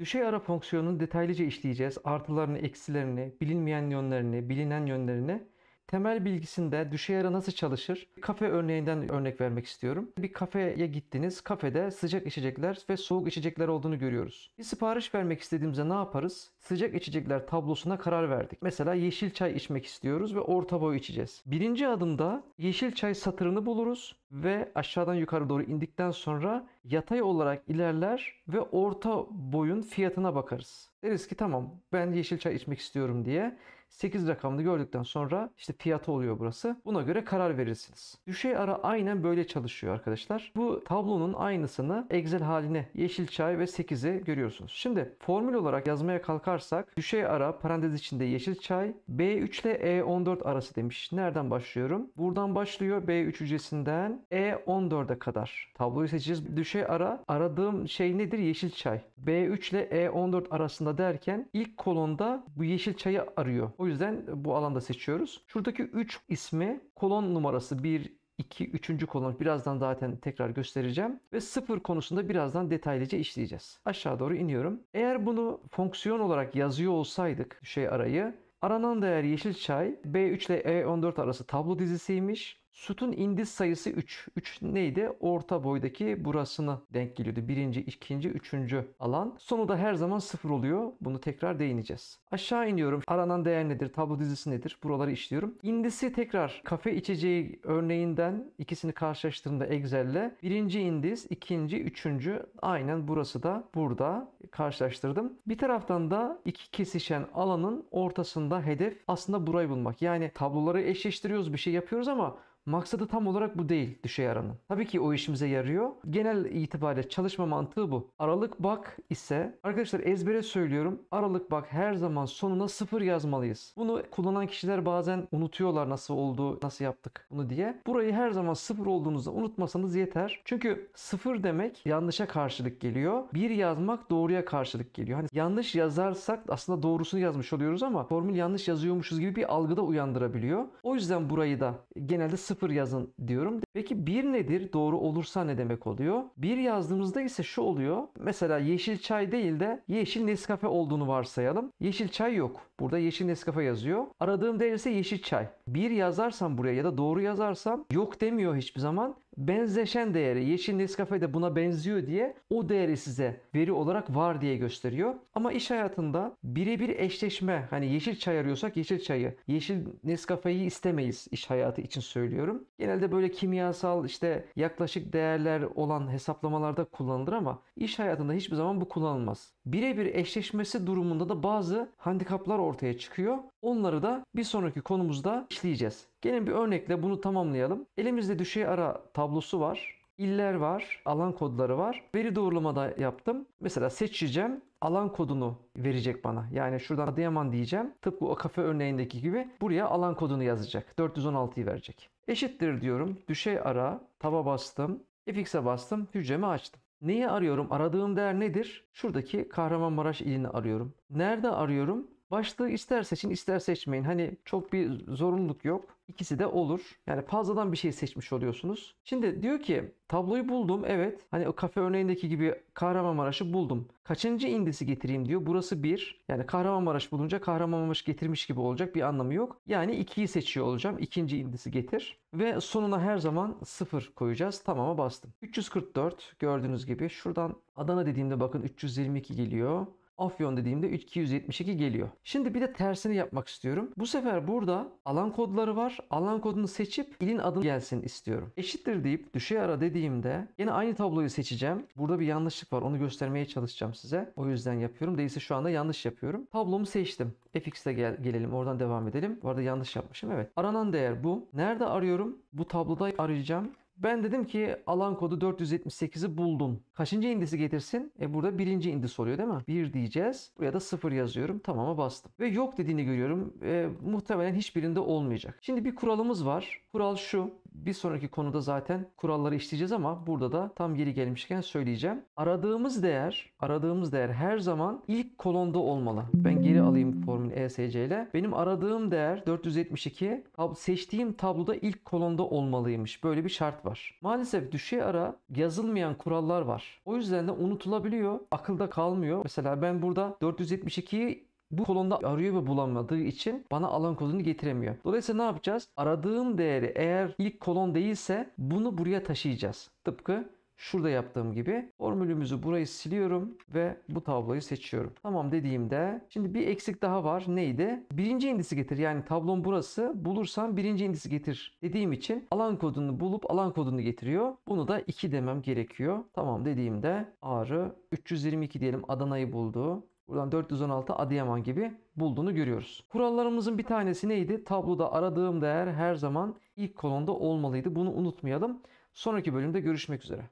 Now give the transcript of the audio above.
Düşey ara fonksiyonunu detaylıca işleyeceğiz. Artılarını, eksilerini, bilinmeyen yönlerini, bilinen yönlerini. Temel bilgisinde düşey ara nasıl çalışır? Kafe örneğinden örnek vermek istiyorum. Bir kafeye gittiniz. Kafede sıcak içecekler ve soğuk içecekler olduğunu görüyoruz. Bir sipariş vermek istediğimizde ne yaparız? Sıcak içecekler tablosuna karar verdik. Mesela yeşil çay içmek istiyoruz ve orta boy içeceğiz. Birinci adımda yeşil çay satırını buluruz ve aşağıdan yukarı doğru indikten sonra yatay olarak ilerler ve orta boyun fiyatına bakarız. Deriz ki tamam, ben yeşil çay içmek istiyorum diye 8 rakamını gördükten sonra işte fiyatı oluyor burası. Buna göre karar verirsiniz. Düşey ara aynen böyle çalışıyor arkadaşlar. Bu tablonun aynısını Excel haline yeşil çay ve 8'i görüyorsunuz. Şimdi formül olarak yazmaya kalkarsak düşey ara parantez içinde yeşil çay B3 ile E14 arası demiş. Nereden başlıyorum? Buradan başlıyor, B3 hücresinden E14'e kadar. Tabloyu seçeceğiz. Düşey ara aradığım şey nedir? Yeşil çay. B3 ile E14 arasında derken ilk kolonda bu yeşil çayı arıyor. O yüzden bu alanda seçiyoruz. Şuradaki 3 ismi kolon numarası 1, 2, 3. kolon birazdan zaten tekrar göstereceğim. Ve 0 konusunda birazdan detaylıca işleyeceğiz. Aşağı doğru iniyorum. Eğer bunu fonksiyon olarak yazıyor olsaydık düşey arayı, aranan değer yeşil çay B3 ile E14 arası tablo dizisiymiş. Sütun indiz sayısı 3. 3 neydi? Orta boydaki burasını denk geliyordu. Birinci, ikinci, üçüncü alan. Sonu da her zaman 0 oluyor. Bunu tekrar değineceğiz. Aşağı iniyorum. Aranan değer nedir? Tablo dizisi nedir? Buraları işliyorum. İndisi tekrar kafe içeceği örneğinden ikisini karşılaştırdığımda Excel'le birinci indiz, ikinci, üçüncü aynen burası da burada karşılaştırdım. Bir taraftan da iki kesişen alanın ortasında hedef aslında burayı bulmak. Yani tabloları eşleştiriyoruz, bir şey yapıyoruz ama maksadı tam olarak bu değil düşey aranın. Tabii ki o işimize yarıyor. Genel itibariyle çalışma mantığı bu. Aralık bak ise arkadaşlar ezbere söylüyorum. Aralık bak her zaman sonuna 0 yazmalıyız. Bunu kullanan kişiler bazen unutuyorlar nasıl oldu, nasıl yaptık bunu diye. Burayı her zaman 0 olduğunuzda unutmasanız yeter. Çünkü 0 demek yanlışa karşılık geliyor. 1 yazmak doğruya karşılık geliyor. Hani yanlış yazarsak aslında doğrusunu yazmış oluyoruz ama formül yanlış yazıyormuşuz gibi bir algıda uyandırabiliyor. O yüzden burayı da genelde 0 yazın diyorum. Peki 1 nedir? Doğru olursa ne demek oluyor? 1 yazdığımızda ise şu oluyor. Mesela yeşil çay değil de yeşil Nescafe olduğunu varsayalım. Yeşil çay yok. Burada yeşil Nescafe yazıyor. Aradığım değer ise yeşil çay. 1 yazarsam buraya ya da doğru yazarsam yok demiyor hiçbir zaman. Benzeşen değeri yeşil Nescafe de buna benziyor diye o değeri size veri olarak var diye gösteriyor. Ama iş hayatında birebir eşleşme, hani yeşil çay arıyorsak yeşil çayı, yeşil Nescafe'yi istemeyiz iş hayatı için söylüyorum. Genelde böyle kimyasal işte yaklaşık değerler olan hesaplamalarda kullanılır ama iş hayatında hiçbir zaman bu kullanılmaz. Birebir eşleşmesi durumunda da bazı handikaplar ortaya çıkıyor. Onları da bir sonraki konumuzda işleyeceğiz. Gelin bir örnekle bunu tamamlayalım. Elimizde düşey ara tablosu var. İller var, alan kodları var. Veri doğrulamada yaptım. Mesela seçeceğim, alan kodunu verecek bana. Yani şuradan Adıyaman diyeceğim. Tıpkı o kafe örneğindeki gibi buraya alan kodunu yazacak. 416'yı verecek. Eşittir diyorum. Düşey ara, taba bastım. FX'e bastım, hücremi açtım. Neyi arıyorum? Aradığım değer nedir? Şuradaki Kahramanmaraş ilini arıyorum. Nerede arıyorum? Başlığı ister seçin ister seçmeyin. Hani çok bir zorunluluk yok. İkisi de olur. Yani fazladan bir şey seçmiş oluyorsunuz. Şimdi diyor ki tabloyu buldum. Evet. Hani o kafe örneğindeki gibi Kahramanmaraş'ı buldum. Kaçıncı indisi getireyim diyor. Burası 1. Yani Kahramanmaraş bulunca Kahramanmaraş getirmiş gibi olacak, bir anlamı yok. Yani 2'yi seçiyor olacağım. İkinci indisi getir. Ve sonuna her zaman 0 koyacağız. Tamam'a bastım. 344 gördüğünüz gibi. Şuradan Adana dediğimde bakın 322 geliyor. Afyon dediğimde 272 geliyor. Şimdi bir de tersini yapmak istiyorum. Bu sefer burada alan kodları var. Alan kodunu seçip ilin adı gelsin istiyorum. Eşittir deyip düşey ara dediğimde yine aynı tabloyu seçeceğim. Burada bir yanlışlık var. Onu göstermeye çalışacağım size. O yüzden yapıyorum. Değilse şu anda yanlış yapıyorum. Tablomu seçtim. FX'te gelelim. Oradan devam edelim. Bu arada yanlış yapmışım. Evet. Aranan değer bu. Nerede arıyorum? Bu tabloda arayacağım. Ben dedim ki alan kodu 478'i buldum. Kaçıncı indisi getirsin? Burada birinci indis oluyor değil mi? 1 diyeceğiz. Buraya da 0 yazıyorum. Tamam'a bastım. Ve yok dediğini görüyorum. Muhtemelen hiçbirinde olmayacak. Şimdi bir kuralımız var. Kural şu. Bir sonraki konuda zaten kuralları işleyeceğiz ama burada da tam yeri gelmişken söyleyeceğim. Aradığımız değer her zaman ilk kolonda olmalı. Ben geri alayım formül ESC ile. Benim aradığım değer 472. Seçtiğim tabloda ilk kolonda olmalıymış. Böyle bir şart var. Maalesef düşey ara yazılmayan kurallar var. O yüzden de unutulabiliyor. Akılda kalmıyor. Mesela ben burada 472'yi bu kolonda arıyor ve bulamadığı için bana alan kodunu getiremiyor. Dolayısıyla ne yapacağız? Aradığım değeri eğer ilk kolon değilse bunu buraya taşıyacağız. Tıpkı şurada yaptığım gibi. Formülümüzü burayı siliyorum ve bu tabloyu seçiyorum. Tamam dediğimde şimdi bir eksik daha var. Neydi? Birinci indisi getir. Yani tablom burası. Bulursan birinci indisi getir dediğim için alan kodunu bulup alan kodunu getiriyor. Bunu da 2 demem gerekiyor. Tamam dediğimde Ağrı 322 diyelim, Adana'yı buldu. Buradan 416 Adıyaman gibi bulduğunu görüyoruz. Kurallarımızın bir tanesi neydi? Tabloda aradığım değer her zaman ilk kolonda olmalıydı. Bunu unutmayalım. Sonraki bölümde görüşmek üzere.